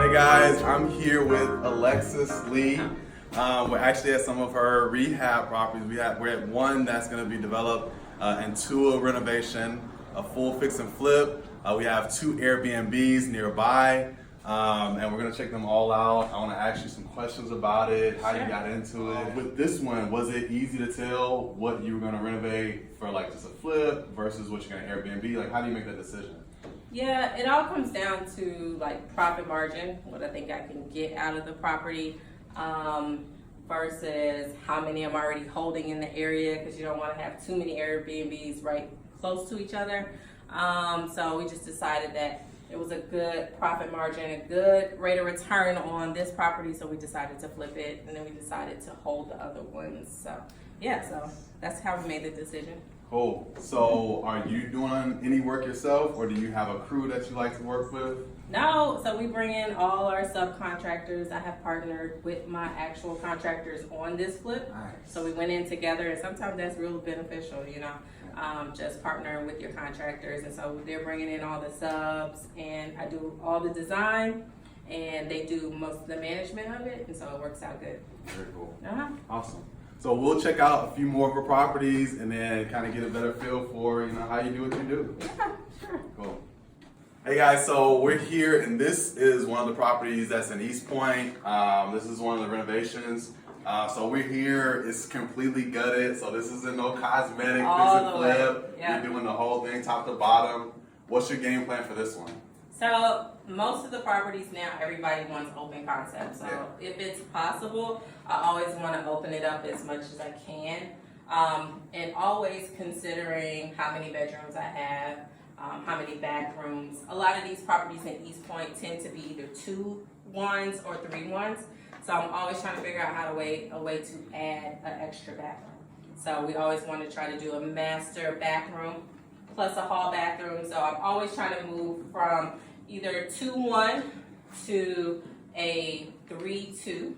Hey guys, I'm here with Alexis Lee. We're actually at some of her rehab properties. We're at one that's going to be developed into a renovation, a full fix and flip. We have 2 Airbnbs nearby, and we're going to check them all out. I want to ask you some questions about it, how you got into it. With this one, was it easy to tell what you were going to renovate for, like just a flip versus what you're going to Airbnb? Like, how do you make that decision? Yeah, it all comes down to like profit margin, what I think I can get out of the property, versus how many I'm already holding in the area, because you don't want to have too many Airbnbs right close to each other. So we just decided that it was a good profit margin, a good rate of return on this property, so we decided to flip it, and then we decided to hold the other ones. So yeah, so that's how we made the decision. Cool. So are you doing any work yourself, or do you have a crew that you like to work with? No, so we bring in all our subcontractors. I have partnered with my actual contractors on this flip. Nice. So we went in together, and sometimes that's real beneficial, you know, just partnering with your contractors. And so they're bringing in all the subs, and I do all the design, and they do most of the management of it, and so it works out good. Very cool. Awesome. So we'll check out a few more of her properties and then kind of get a better feel for, you know, how you do what you do. Yeah, sure. Cool. Hey guys, so we're here, and this is one of the properties that's in East Point. This is one of the renovations. So we're here, it's completely gutted, so this isn't no cosmetic fix and flip. Yeah. You're doing the whole thing top to bottom. What's your game plan for this one? So most of the properties now, everybody wants open concept. So if it's possible, I always want to open it up as much as I can. And always considering how many bedrooms I have, how many bathrooms. A lot of these properties in East Point tend to be either 2-1s or 3-1s. So I'm always trying to figure out how to a way to add an extra bathroom. So we always want to try to do a master bathroom plus a hall bathroom. So I'm always trying to move from either 2-1 to a 3-2,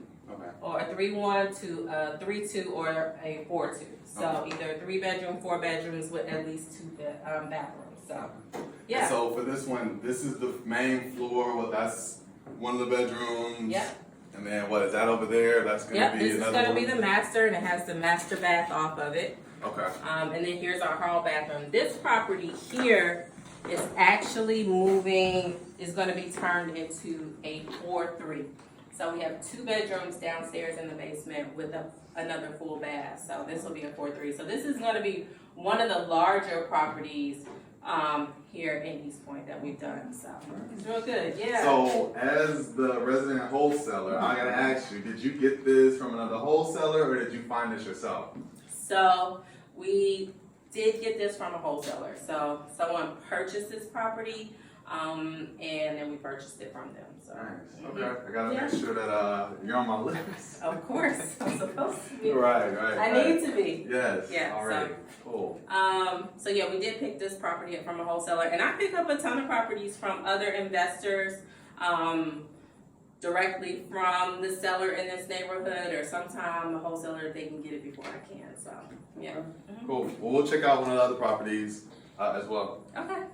or a 3-1 to a 3-2 or a 4-2. So either 3 bedroom, 4 bedrooms with at least 2 bathrooms. So yeah. So for this one, this is the main floor. Well, that's one of the bedrooms. Yeah. And then what is that over there? That's gonna be this another is gonna one? be the master, and it has the master bath off of it. Okay. And then here's our hall bathroom. This property here is actually moving, is going to be turned into a 4-3. So we have 2 bedrooms downstairs in the basement with another full bath. So this will be a 4-3. So this is going to be one of the larger properties here in East Point that we've done. So it's real good. Yeah. So as the resident wholesaler, I gotta ask you, did you get this from another wholesaler, or did you find this yourself? So we did get this from a wholesaler. So someone purchased this property, and then we purchased it from them. So Nice. Okay. I gotta make sure that you're on my list. Of course, I'm supposed to be. Right. I need to be. Yes. Yeah. All right. Cool. So yeah, we did pick this property up from a wholesaler, and I pick up a ton of properties from other investors, directly from the seller in this neighborhood, or sometime a wholesaler, they can get it before I can. So yeah. Cool. Well, we'll check out one of the other properties as well. Okay.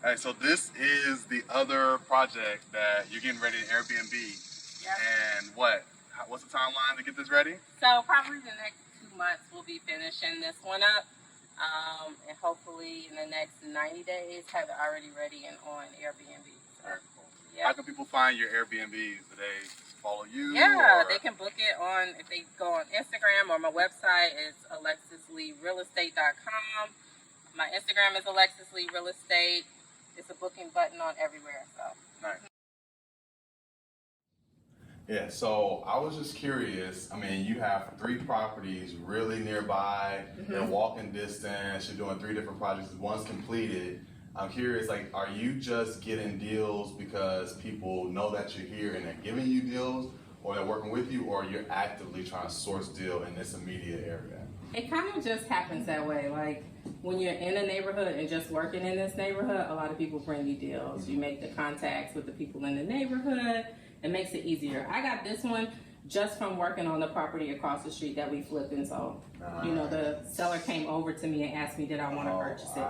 All right, so this is the other project that you're getting ready to Airbnb. Yep. And what's the timeline to get this ready? So probably the next 2 months we'll be finishing this one up, and hopefully in the next 90 days have it already ready and on Airbnb. So, Very cool. yeah. How can people find your Airbnbs? Do they follow you? Yeah, or? they can book it if they go on Instagram, or my website is alexisleerealestate.com. My Instagram is Alexis Lee Real Estate. It's a booking button on everywhere. So Nice. Yeah, so I was just curious. I mean, you have 3 properties really nearby, they're walking distance, you're doing 3 different projects, one's completed. I'm curious, like, are you just getting deals because people know that you're here and they're giving you deals, or they're working with you, or you're actively trying to source deal in this immediate area? it kind of just happens that way. Like when you're in a neighborhood and just working in this neighborhood, a lot of people bring you deals. You make the contacts with the people in the neighborhood. It makes it easier. I got this one just from working on the property across the street that we flipped, and so you know, the seller came over to me and asked me did I want to purchase it.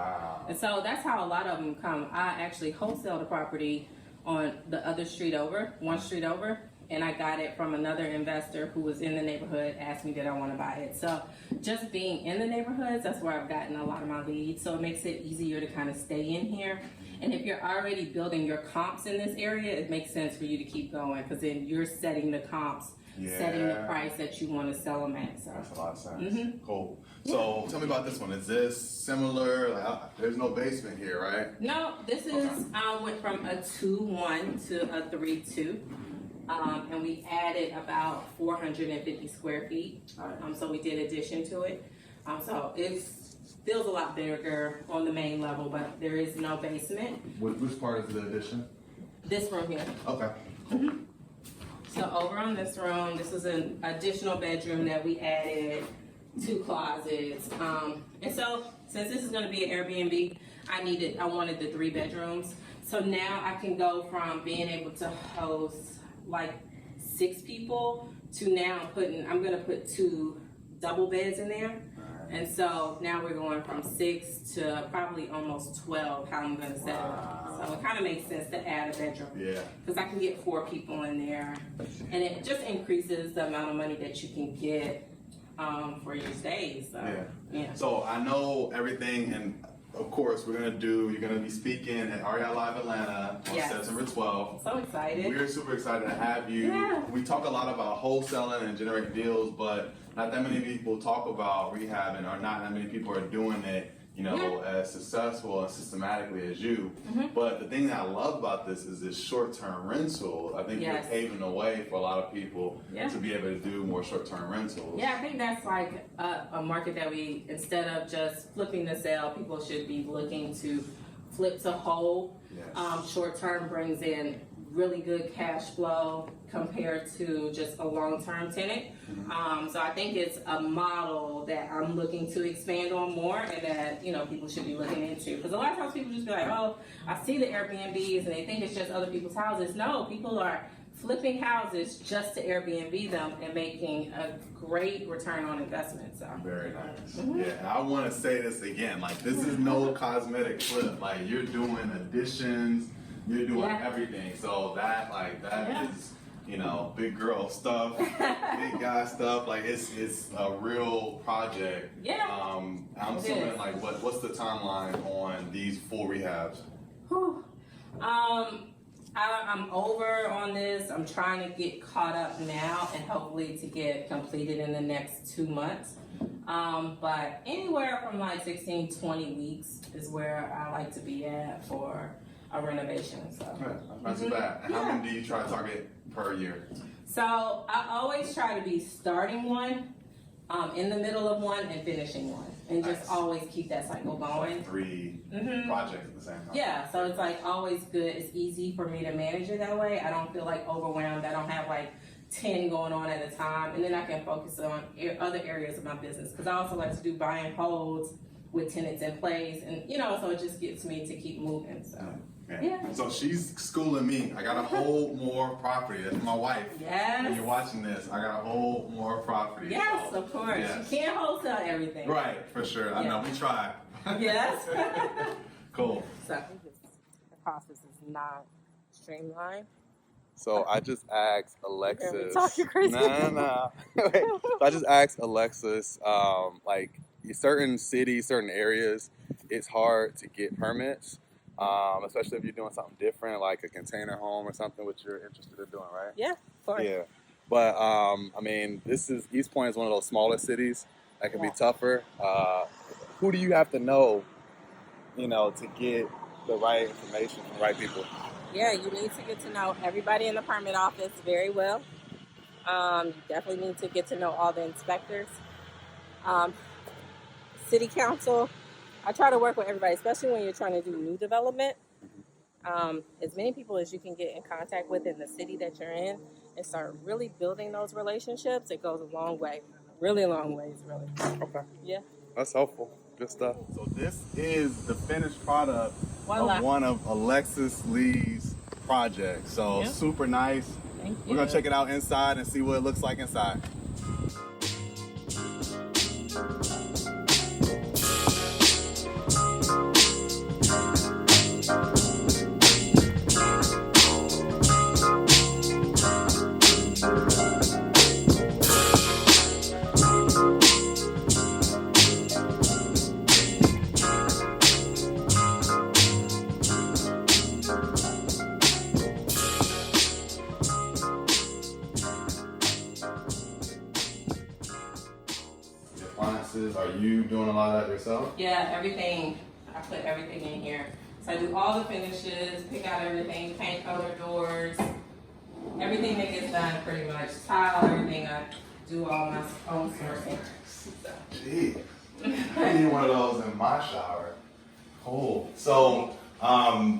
And so that's how a lot of them come. I actually wholesale the property on the other street over, one street over, and I got it from another investor who was in the neighborhood, asked me did I want to buy it. So just being in the neighborhoods, that's where I've gotten a lot of my leads. So it makes it easier to kind of stay in here. And if you're already building your comps in this area, it makes sense for you to keep going, because then you're setting the comps, setting the price that you want to sell them at. So Makes a lot of sense. Cool. So tell me about this one. Is this similar? Like, there's no basement here, right? no, this is went from a 2-1 to a 3-2. And we added about 450 square feet. So we did addition to it. So it feels a lot bigger on the main level, but there is no basement. Which part is the addition? This room here. Okay. So over on this room, this is an additional bedroom that we added, 2 closets. And so since this is gonna be an Airbnb, I wanted the 3 bedrooms. So now I can go from being able to host like 6 people to now I'm gonna put 2 double beds in there. And so now we're going from 6 to probably almost 12, how I'm gonna set it up. So it kind of makes sense to add a bedroom. Yeah. Because I can get 4 people in there. And it just increases the amount of money that you can get for your stays. So, yeah. So I know everything, and of course you're gonna be speaking at REI Live Atlanta on September 12th. So excited. We're super excited to have you. Yeah. We talk a lot about wholesaling and generating deals, but not that many people talk about rehabbing, or not that many people are doing it, as successful and systematically as you. But the thing that I love about this is this short-term rental. I think you're paving the way for a lot of people to be able to do more short-term rentals. Yeah, I think that's like a market that instead of just flipping to sell, people should be looking to flip to hold. Short-term brings in really good cash flow compared to just a long-term tenant. So I think it's a model that I'm looking to expand on more, and that people should be looking into. Because a lot of times people just be like, oh, I see the Airbnbs and they think it's just other people's houses. No, people are flipping houses just to Airbnb them and making a great return on investment. So very nice. Yeah, and I want to say this again. Like, this is no cosmetic flip. Like, you're doing additions. You're doing everything, so that is, big girl stuff, big guy stuff. Like, it's a real project. Yeah. I'm assuming, like, what's the timeline on these full rehabs? I'm over on this. I'm trying to get caught up now, and hopefully to get completed in the next 2 months. But anywhere from like 16, 20 weeks is where I like to be at for a renovation. So that's not too bad. And how many do you try to target per year? So I always try to be starting one, in the middle of one, and finishing one, and just always keep that cycle going. Like 3 projects at the same time. Yeah, so it's like always good. It's easy for me to manage it that way. I don't feel like overwhelmed. I don't have like 10 going on at a time, and then I can focus on other areas of my business, because I also like to do buy and holds with tenants in place, and so it just gets me to keep moving. So. Yeah. So she's schooling me. I gotta hold more property. That's my wife. Yes. When you're watching this, I gotta hold more property. Yes, of course. Yes. You can't wholesale everything. Right, for sure. I know, we try. Yes. Cool. So the process is not streamlined. So I just asked Alexis. Talk you crazy. No. Wait. So I just asked Alexis, like, certain cities, certain areas, it's hard to get permits. Especially if you're doing something different, like a container home or something, which you're interested in doing, right? Yeah, of course. Yeah, but I mean, East Point is one of those smaller cities that can be tougher. Who do you have to know, to get the right information from the right people? Yeah, you need to get to know everybody in the permit office very well. You definitely need to get to know all the inspectors. City council. I try to work with everybody, especially when you're trying to do new development. As many people as you can get in contact with in the city that you're in, and start really building those relationships, it goes a long way. Really long ways, really. Okay. Yeah. That's helpful. Good stuff. So this is the finished product of one of Alexis Lee's projects. So super nice. Thank you. We're going to check it out inside and see what it looks like inside. offices. Are you doing a lot of that yourself? Yeah, everything, I put everything in here. So I do all the finishes, pick out everything, paint color doors, everything that gets done pretty much. Tile, everything, I do all my own sourcing. So. Gee, I need one of those in my shower. Cool. So,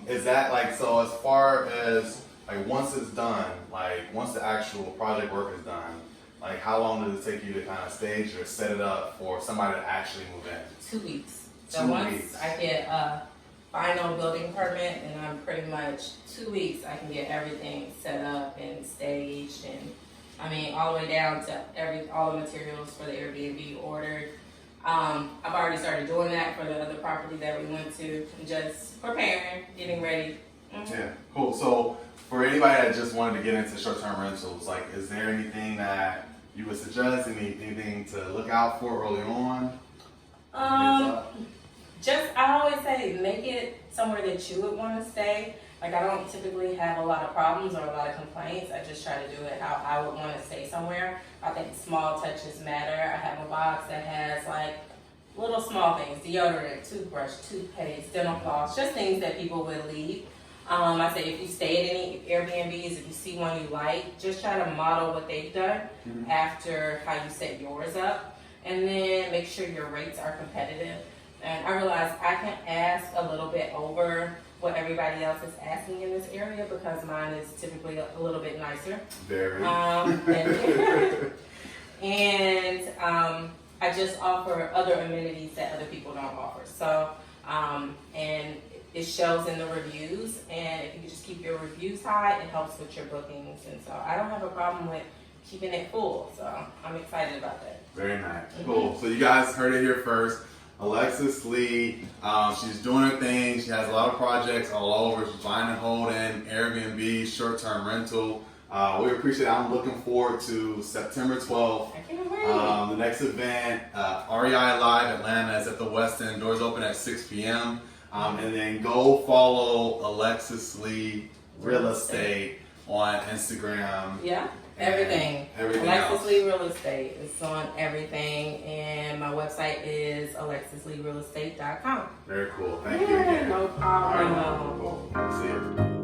is that like, so as far as, like once it's done, like once the actual project work is done, like how long does it take you to kind of stage or set it up for somebody to actually move in? 2 weeks. So 2 once weeks. I get a final building permit, and I'm pretty much 2 weeks, I can get everything set up and staged, and I mean all the way down to all the materials for the Airbnb ordered. I've already started doing that for the other property that we went to, just preparing, getting ready. Yeah, cool. So for anybody that just wanted to get into short-term rentals, like is there anything that you would suggest, anything to look out for early on? I always say make it somewhere that you would want to stay. Like I don't typically have a lot of problems or a lot of complaints. I just try to do it how I would want to stay somewhere. I think small touches matter. I have a box that has like little small things, deodorant, toothbrush, toothpaste, dental floss, just things that people would leave. I say if you stay at any Airbnbs, if you see one you like, just try to model what they've done after how you set yours up. And then make sure your rates are competitive. And I realize I can ask a little bit over what everybody else is asking in this area because mine is typically a little bit nicer. Very. And I just offer other amenities that other people don't offer. So, and it shows in the reviews, and if you can just keep your reviews high, it helps with your bookings. And so I don't have a problem with keeping it full. So I'm excited about that. Very nice. Cool. So you guys heard it here first. Alexis Lee, she's doing her thing. She has a lot of projects all over. She's buying and holding, Airbnb, short-term rental. We appreciate it. I'm looking forward to September 12th. I can't wait. The next event, REI Live Atlanta, is at the West End. Doors open at 6 p.m. And then go follow Alexis Lee Real Estate on Instagram. Yeah. Everything. Everything Alexis else. Lee Real Estate. It's on everything, and my website is alexisleerealestate.com. Very cool. Thank you again. No All problem. right, cool. See you.